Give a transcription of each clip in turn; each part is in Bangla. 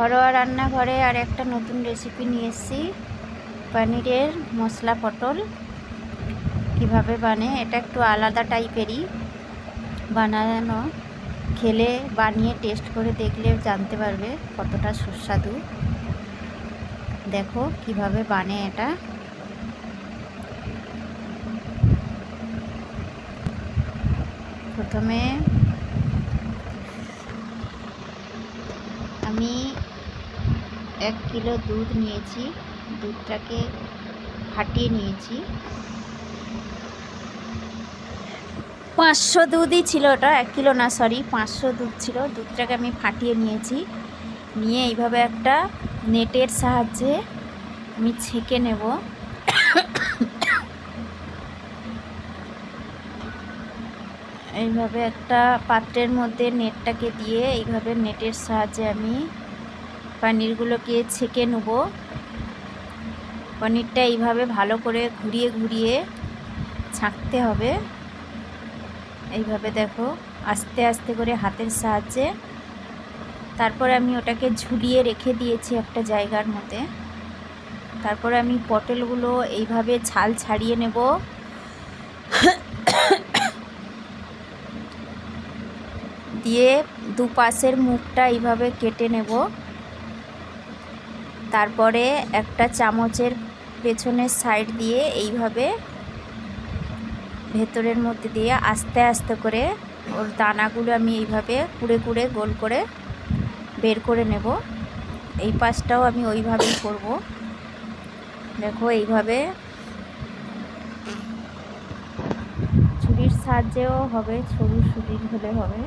ঘরোয়া রান্নাঘরে আর একটা নতুন রেসিপি নিয়ে এসেছি। পনিরের মশলা পটল কিভাবে বানে, এটা একটু আলাদা টাইপেরই বানানো। খেলে বানিয়ে টেস্ট করে দেখলে জানতে পারবে কতটা সুস্বাদু। দেখো কিভাবে বানে এটা। প্রথমে আমি 1 কিলো দুধ নিয়েছি, দুধটাকে ফাটিয়ে নিয়েছি। 500 দুধই ছিল, ওটা 1 কিলো না, সরি 500 দুধ ছিল। দুধটাকে আমি ফাটিয়ে নিয়েছি, নিয়ে এইভাবে একটা নেটের সাহায্যে আমি ছেঁকে নেব। এইভাবে একটা পাত্রের মধ্যে নেটটাকে দিয়ে এইভাবে নেটের সাহায্যে আমি পনিরগুলোকে ছেঁকে নেব। পনিরটা এইভাবে ভালো করে ঘুরিয়ে ঘুরিয়ে ছাঁকতে হবে। এইভাবে দেখো আস্তে আস্তে করে হাতের সাহায্যে। তারপরে আমি ওটাকে ঝুলিয়ে রেখে দিয়েছি একটা জায়গার মধ্যে। তারপরে আমি পটলগুলো এইভাবে ছাল ছাড়িয়ে নেব। দিয়ে দুপাশের মুখটা এইভাবে কেটে নেব। তারপরে একটা চামচের পেছনের সাইড দিয়ে এইভাবে ভেতরের মধ্যে দিয়ে আস্তে আস্তে করে ওর দানাগুলো আমি এইভাবে কুড়ে কুড়ে গোল করে বের করে নেব। এই পাশটাও আমি ওইভাবেই করব। দেখো এইভাবে ছুরির সাহায্যেও হবে, ছুরির হলে হবে।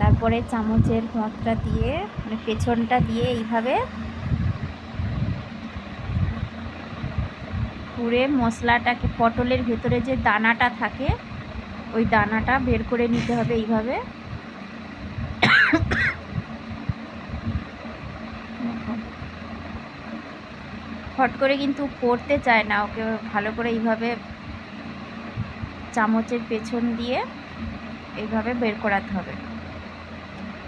তারপরে চামচের মুখটা দিয়ে মানে পেছনটা দিয়ে এইভাবে পুরে মশলাটাকে, পটলের ভেতরে যে দানাটা থাকে ওই দানাটা বের করে নিতে হবে এইভাবে। ফট করে কিন্তু পড়তে চায় না, ওকে ভালো করে এইভাবে চামচের পেছন দিয়ে এইভাবে বের করাতে হবে।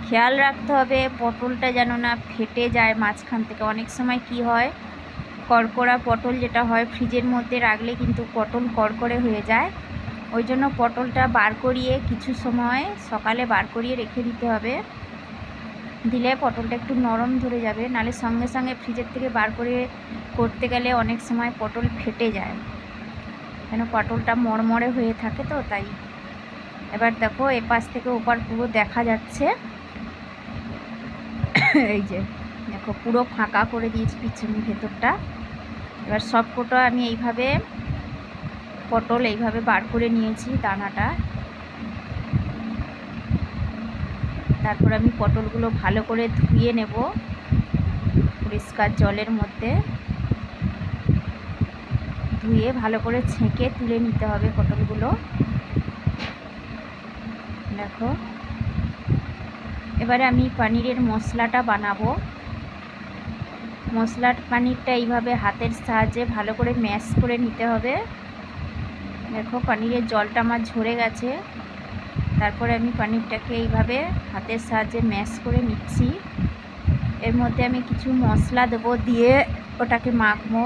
খেয়াল রাখতে হবে পটলটা যেন না ফেটে যায় মাঝখান থেকে। অনেক সময় কি হয়, কড়কড়া পটল যেটা হয় ফ্রিজের মধ্যে রাখলে কিন্তু পটল কড়কড়ে হয়ে যায়। ওই জন্য পটলটা বার করিয়ে কিছু সময় সকালে বার করিয়ে রেখে দিতে হবে। দিলে পটলটা একটু নরম ধরে যাবে, নালে সঙ্গে সঙ্গে ফ্রিজের থেকে বার করে করতে গেলে অনেক সময় পটল ফেটে যায়, কেন পটলটা মড়মড়ে হয়ে থাকে তো তাই। এবার দেখো এপাশ থেকে ওপার পুরো দেখা যাচ্ছে। এই যে দেখো পুরো ফাঁকা করে দিয়েছি পিছন ভেতরটা। এবার সবকটা আমি এইভাবে পটল এইভাবে বার করে নিয়েছি দানাটা। তারপর আমি পটলগুলো ভালো করে ধুয়ে নেব পরিষ্কার জলের মধ্যে। ধুয়ে ভালো করে ছেঁকে তুলে নিতে হবে পটলগুলো। দেখো এবারে আমি পনিরের মশলাটা বানাবো। পনিরটা এইভাবে হাতের সাহায্যে ভালো করে ম্যাশ করে নিতে হবে। দেখো পনিরের জলটা আমার ঝরে গেছে। তারপরে আমি পনিরটাকে এইভাবে হাতের সাহায্যে ম্যাশ করে নিচ্ছি। এর মধ্যে আমি কিছু মশলা দেবো, দিয়ে ওটাকে মাখবো।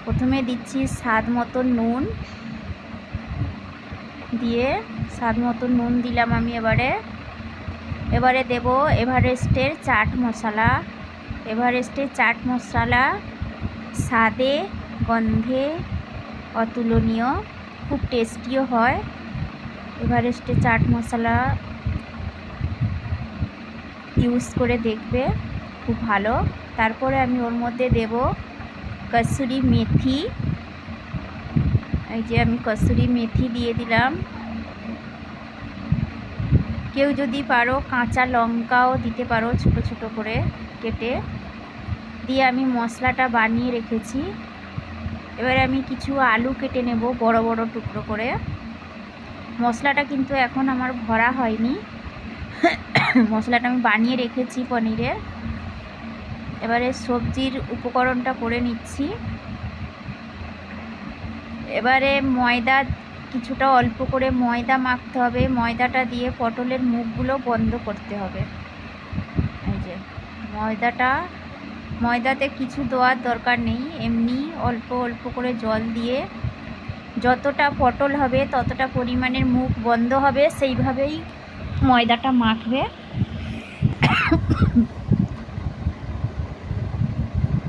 প্রথমে দিচ্ছি স্বাদ মতো নুন, দিয়ে স্বাদ মতো নুন দিলাম আমি। এবারে দেব এভারেস্টের চাট মশলা। এভারেস্টের চাট মশলা স্বাদে গন্ধে অতুলনীয়, খুব টেস্টিও হয়। এভারেস্টের চাট মশলা ইউজ করে দেখবে, খুব ভালো। তারপরে আমি ওর মধ্যে দেব কসুরি মেথি। এই যে আমি কসুরি মেথি দিয়ে দিলাম। কেউ যদি পারো কাঁচা লঙ্কাও দিতে পারো ছোট ছোট করে কেটে। দিয়ে আমি মশলাটা বানিয়ে রেখেছি। এবারে আমি কিছু আলু কেটে নেব বড় বড় টুকরো করে। মশলাটা কিন্তু এখন আমার ভরা হয়নি, মশলাটা আমি বানিয়ে রেখেছি পনিরের। এবারে সবজির উপকরণটা করে নিচ্ছি। এবারে ময়দা কিছুটা অল্প করে ময়দা মাখতে হবে। ময়দাটা দিয়ে পটলের মুখগুলো বন্ধ করতে হবে। ময়দাতে কিছু দেওয়ার দরকার নেই, এমনি অল্প অল্প করে জল দিয়ে যতটা পটল হবে ততটা পরিমাণের মুখ বন্ধ হবে সেইভাবেই ময়দাটা মাখবে।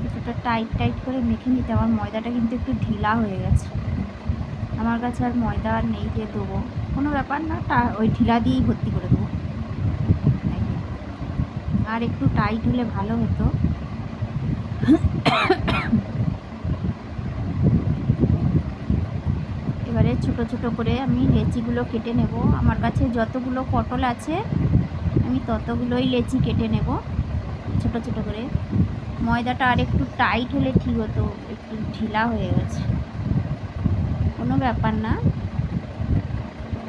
কিছুটা টাইট করে মেখে নিতে। আমার ময়দাটা কিন্তু একটু ঢিলা হয়ে গেছে, আমার কাছে আর ময়দা আর নেই যে দেবো, কোনো ব্যাপার না, ওই ঢিলা দিয়েই ভর্তি করে দেবো। আর একটু টাইট হলে ভালো হতো। এবারে ছোট ছোট করে আমি লেচিগুলো কেটে নেব। আমার কাছে যতগুলো পটল আছে আমি ততগুলোই লেচি কেটে নেব ছোট ছোট করে। ময়দাটা আর একটু টাইট হলে ঠিক হতো, একটু ঢিলা হয়ে গেছে, কোনো ব্যাপার না,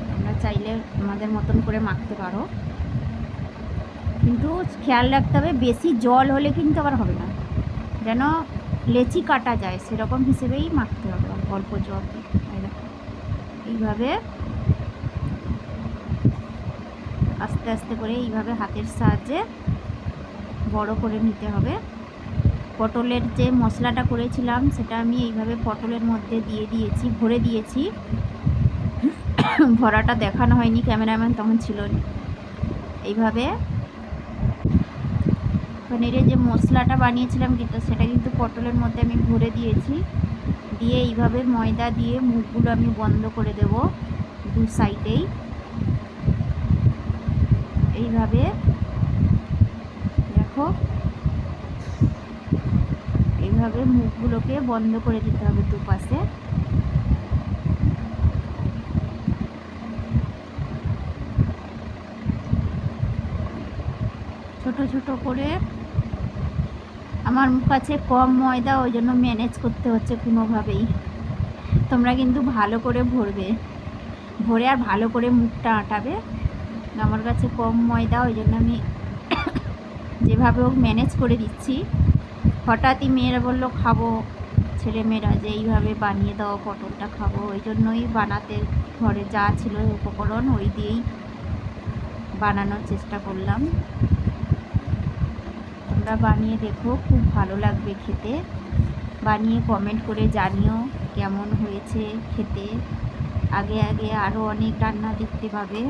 তোমরা চাইলে আমাদের মতন করে মাখতে পারো, কিন্তু খেয়াল রাখতে হবে বেশি জল হলে কিন্তু আবার হবে না, যেন লেচি কাটা যায় সেরকম হিসেবেই মাখতে হবে, অল্প জল। এইভাবে আস্তে আস্তে করে এইভাবে হাতের সাহায্যে বড় করে নিতে হবে। পটলের যে মশলাটা করেছিলাম সেটা আমি এইভাবে পটলের মধ্যে দিয়ে দিয়েছি, ভরে দিয়েছি। ভরাটা দেখানো হয়নি, ক্যামেরাম্যান তখন ছিল না। এইভাবে পনিরের যে মশলাটা বানিয়েছিলাম কিন্তু সেটা কিন্তু পটলের মধ্যে আমি ভরে দিয়েছি। দিয়ে এইভাবে ময়দা দিয়ে মুখগুলো আমি বন্ধ করে দেব দু সাইডেই। এইভাবে দেখো, এইভাবে মুখগুলোকে বন্ধ করে দিতে হবে দুপাশে। ছোট ছোট করে, আমার কাছে কম ময়দা, ওই জন্য ম্যানেজ করতে হচ্ছে কোনোভাবেই। তোমরা কিন্তু ভালো করে ভরবে, ভরে আর ভালো করে মুখটা আটাবে। আমার কাছে কম ময়দা, ওই জন্য আমি যেভাবে হোক ম্যানেজ করে দিচ্ছি। হঠাৎই মেয়েরা বললো খাবো, ছেলেমেয়েরা যে এইভাবে বানিয়ে দাও পটলটা খাবো, ওই জন্যই বানাতে, ঘরে যা ছিল উপকরণ ওই দিয়েই বানানোর চেষ্টা করলাম। তোমরা বানিয়ে দেখো, খুব ভালো লাগবে খেতে। বানিয়ে কমেন্ট করে জানিও কেমন হয়েছে খেতে। আগে আগে আরও অনেক রান্না দেখতে পাবে।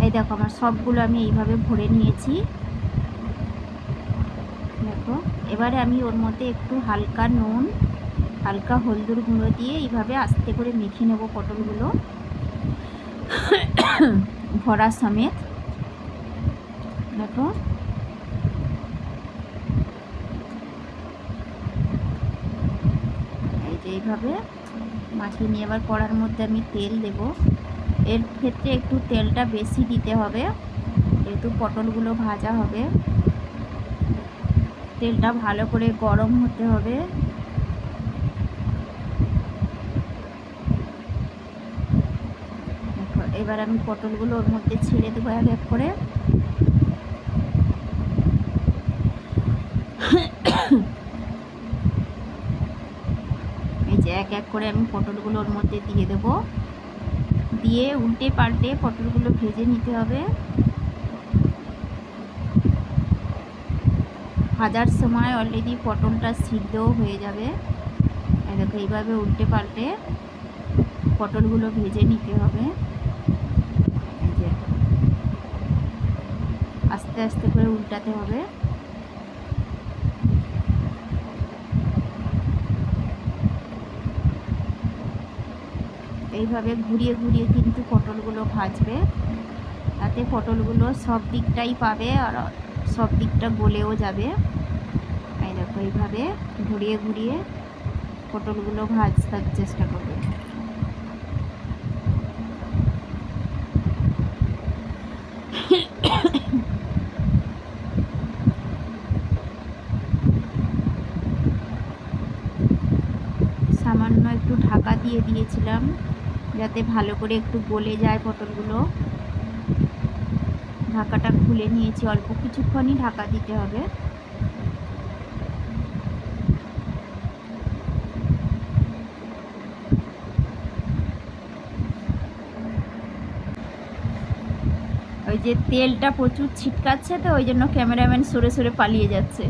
এই দেখো আমার সবগুলো আমি এইভাবে ভরে নিয়েছি। দেখো, এবারে আমি ওর মধ্যে একটু হালকা নুন, হালকা হলদুর গুঁড়ো দিয়ে এইভাবে আস্তে করে মেখে নেব পটলগুলো ভরা সমেত। দেখো, এই যে এইভাবে মাখিয়ে নিয়ে এবার কড়ার মধ্যে আমি তেল দেব। এর ক্ষেত্রে একটু তেলটা বেশি দিতে হবে, যেহেতু পটলগুলো ভাজা হবে। তেলটা ভালো করে গরম হতে হবে। দেখো, এবার আমি পটলগুলো ওর মধ্যে ছেড়ে দেবো এক এক করে। এই যে এক এক করে আমি পটলগুলো ওর মধ্যে দিয়ে দেব, দিয়ে উল্টে পাল্টে পটলগুলো ভেজে নিতে হবে। ভাজার সময় অলরেডি পটলটা সিদ্ধও হয়ে যাবে। দেখো, এইভাবে উল্টে পাল্টে পটলগুলো ভেজে নিতে হবে। এই যে আস্তে আস্তে করে উল্টাতে হবে। এইভাবে ঘুরিয়ে ঘুরিয়ে কিন্তু পটলগুলো ভাজবে, তাতে পটলগুলো সব দিকটাই পাবে আর সব দিকটা গলেও যাবে। এই দেখো, এইভাবে ঘুরিয়ে ঘুরিয়ে পটলগুলো ভাজতে চেষ্টা করবে। সামান্য একটু ঢাকা দিয়ে দিয়েছিলাম যাতে ভালো করে একটু গলে যায় পটলগুলো। ঢাকাটা খুলে নিয়েছি, অল্প কিছুক্ষণই ঢাকা দিতে হবে। ওই যে তেলটা প্রচুর ছিটকাচ্ছে, তো ওই জন্য ক্যামেরাম্যান সরে সরে পালিয়ে যাচ্ছে,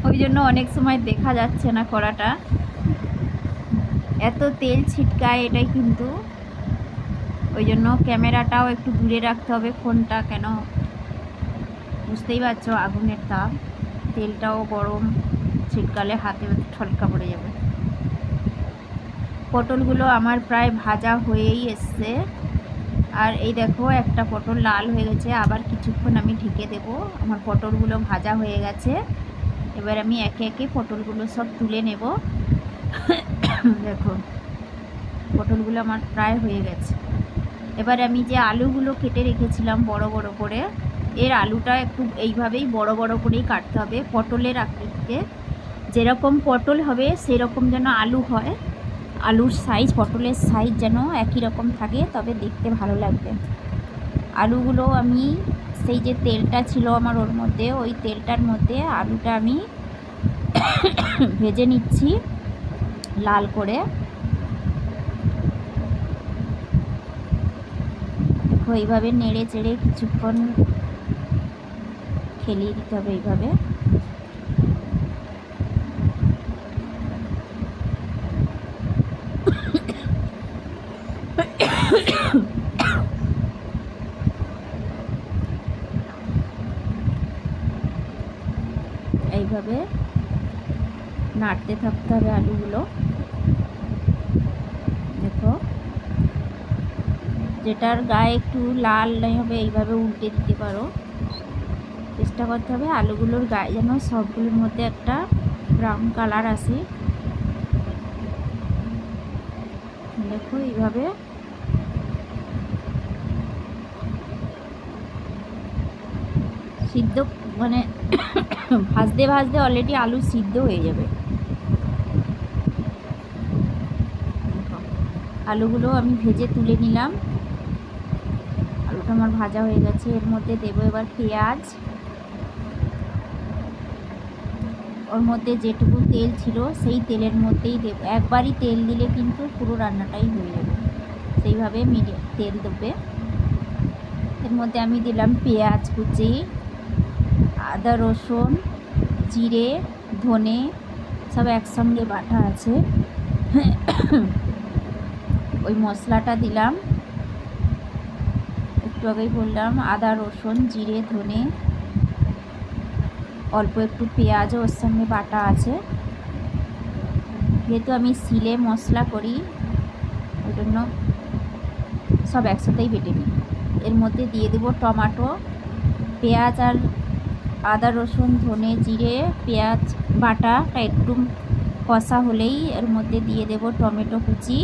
ওই জন্য অনেক সময় দেখা যাচ্ছে না কড়াটা। এত তেল ছিটকায় এটাই, কিন্তু ওই জন্য ক্যামেরাটাও একটু দূরে রাখতে হবে ফোনটা, কেন বুঝতেই পারছো আগুনের তাপ, তেলটাও গরম, ছিটকালে হাতে ছলকা পড়ে যাবে। পটলগুলো আমার প্রায় ভাজা হয়েই এসছে, আর এই দেখো একটা পটল লাল হয়ে গেছে, আবার কিছুক্ষণ আমি ঢেকে দেব। আমার পটলগুলো ভাজা হয়ে গেছে, এবার আমি একে একে পটলগুলো সব তুলে নেব। দেখো পটলগুলো আমার প্রায় হয়ে গেছে। এবার আমি যে আলুগুলো কেটে রেখেছিলাম বড় বড় করে, এর আলুটা একটু এইভাবেই বড় বড় করেই কাটতে হবে। পটলের আকৃতিতে যেরকম পটল হবে সেরকম যেন আলু হয়, আলুর সাইজ পটলের সাইজ যেন একই রকম থাকে, তবে দেখতে ভালো লাগবে। আলুগুলো আমি সেই যে তেলটা ছিল আমার ওর মধ্যে, ওই তেলটার মধ্যে আলুটা আমি ভেজে নিচ্ছি লাল করে। দেখো এইভাবে নেড়ে চেড়ে কিছুক্ষণ খেলিয়ে দিতে হবে এইভাবে। এইভাবে নাড়তে থাকতে হবে আলুগুলো। দেখো যেটার গায়ে একটু লাল হবে এইভাবে উল্টে দিতে পারো, চেষ্টা করতে হবে আলুগুলোর গায়ে যেন সবগুলোর মধ্যে একটা ব্রাউন কালার আসে। দেখো এইভাবে সিদ্ধ, মানে ভাজতে ভাজতে অলরেডি আলু সিদ্ধ হয়ে যাবে। আলুগুলো আমি ভেজে তুলে নিলাম, আলুটা আমার ভাজা হয়ে গেছে। এর মধ্যে দেবো এবার পেঁয়াজ, ওর মধ্যে যেটুকু তেল ছিল সেই তেলের মধ্যেই দেবো। একবারই তেল দিলে কিন্তু পুরো রান্নাটাই হয়ে যাবে, সেইভাবে মিডিয়াম তেল দেবে। এর মধ্যে আমি দিলাম পেঁয়াজ কুচি, আদা রসুন জিরে ধনে সব একসঙ্গে বাটা আছে, ওই মশলাটা দিলাম। একটু আগেই বললাম আদা রসুন জিরে ধনে, অল্প একটু পেঁয়াজও ওর সঙ্গে বাটা আছে। যেহেতু আমি শিলে মশলা করি ওই জন্য সব একসাথেই বেটে নিই। এর মধ্যে দিয়ে দেবো টমেটো, পেঁয়াজ আর আদা রসুন ধনে জিরে পেঁয়াজ বাটাটা একটু কষা হলেই এর মধ্যে দিয়ে দেব টমেটো কুচি।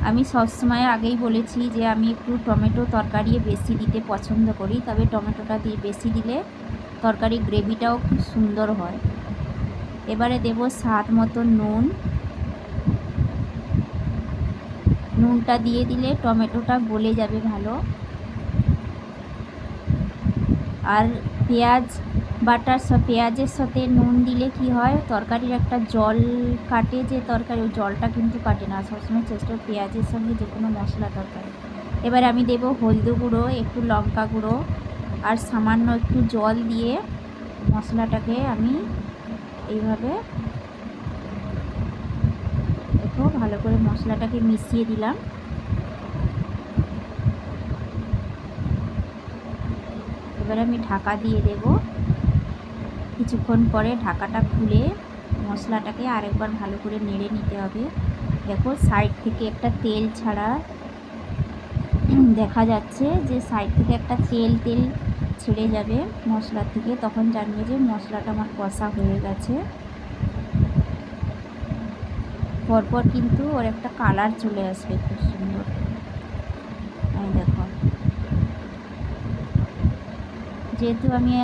আমি সবসময় আগেই বলেছি যে আমি একটু টমেটো তরকারি বেশি দিতে পছন্দ করি, তবে টমেটোটা দিয়ে বেশি দিলে তরকারি গ্রেভিটাও খুব সুন্দর হয়। এবারে দেব স্বাদ মতো নুন, নুনটা দিয়ে দিলে টমেটোটা গলে যাবে ভালো। আর পেঁয়াজ বাটার পেঁয়াজের সাথে নুন দিলে কি হয়, তরকারির একটা জল কাটে, যে তরকারি ওই জলটা কিন্তু কাটে না। সবসময় চেষ্টা পেঁয়াজের সঙ্গে যে কোনো মশলা তরকারি। এবার আমি দেব হলদি গুঁড়ো, একটু লঙ্কা গুঁড়ো আর সামান্য একটু জল দিয়ে মশলাটাকে আমি এইভাবে দেখো ভালো করে মশলাটাকে মিশিয়ে দিলাম। এবার আমি ঢাকা দিয়ে দেব। কিছুক্ষণ পরে ঢাকাটা খুলে মশলাটাকে আরেকবার ভালো করে নেড়ে নিতে হবে। দেখো সাইড থেকে একটা তেল ছাড়া দেখা যাচ্ছে, যে সাইড থেকে একটা তেল ছেড়ে যাবে মশলা থেকে, তখন জানবে যে মশলাটা আমার কষা হয়ে গেছে। পরপর কিন্তু ওর একটা কালার চলে আসবে খুব সুন্দর। এই দেখো, যেহেতু আমি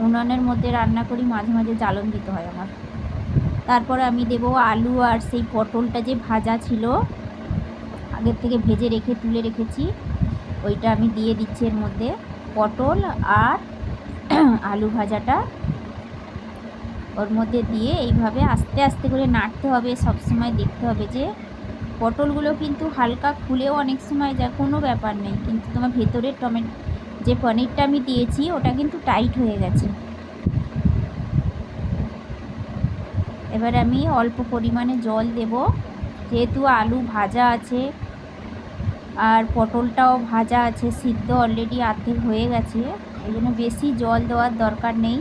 উনানের মধ্যে রান্না করি মাঝে মাঝে জ্বালন দিতে হয় আমার। তারপর আমি দেব আলু আর সেই পটলটা যে ভাজা ছিল আগের থেকে ভেজে রেখে তুলে রেখেছি, ওইটা আমি দিয়ে দিচ্ছি এর মধ্যে। পটল আর আলু ভাজাটা ওর মধ্যে দিয়ে এইভাবে আস্তে আস্তে করে নাড়তে হবে। সবসময় দেখতে হবে যে পটলগুলো কিন্তু হালকা খুলেও অনেক সময় যায়, কোনো ব্যাপার নেই, কিন্তু তোমার ভেতরের যে পনিরটা আমি দিয়েছি ওটা কিন্তু টাইট হয়ে গেছে। এবার আমি অল্প পরিমাণে জল দেব, যেহেতু আলু ভাজা আছে আর পটলটাও ভাজা আছে, সিদ্ধ অলরেডি অর্ধেক হয়ে গেছে, এই জন্য বেশি জল দেওয়ার দরকার নেই,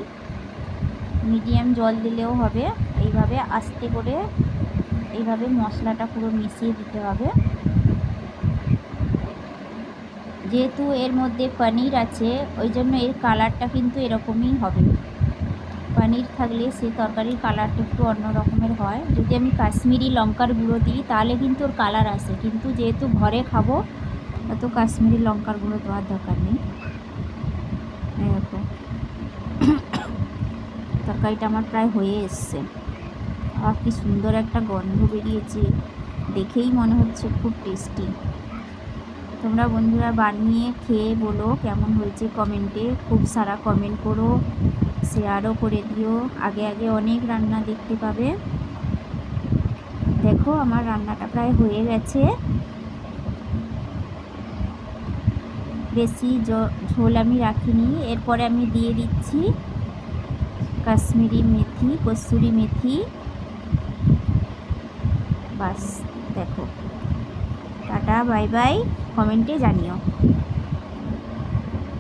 মিডিয়াম জল দিলেও হবে। এইভাবে আস্তে করে এইভাবে মশলাটা পুরো মিশিয়ে দিতে হবে। যেহেতু এর মধ্যে পনির আছে ওই জন্য এর কালারটা কিন্তু এরকমই হবে। পনির থাকলে সেই তরকারির কালারটা একটু অন্য রকমের হয়। যদি আমি কাশ্মীরি লঙ্কার গুঁড়ো দিই তাহলে কিন্তু ওর কালার আসে, কিন্তু যেহেতু ঘরে খাবো অত কাশ্মীরি লঙ্কার গুঁড়ো দেওয়ার দরকার নেই। দেখো তরকারিটা আমার প্রায় হয়ে এসছে, আর কি সুন্দর একটা গন্ধ বেরিয়েছে, দেখেই মনে হচ্ছে খুব টেস্টি। তোমরা বন্ধুরা বানিয়ে খেয়ে বলো কেমন হয়েছে কমেন্টে, খুব সারা কমেন্ট করো, শেয়ারও করে দিও, আগে আগে অনেক রান্না দেখতে পাবে। দেখো আমার রান্নাটা প্রায় হয়ে গেছে, বেশি ঝোল আমি রাখিনি। এরপরে আমি দিয়ে দিচ্ছি কাশ্মীরি মেথি, কসুরি মেথি, বাস। দেখো টাটা বাই বাই, কমেন্টে জানিও।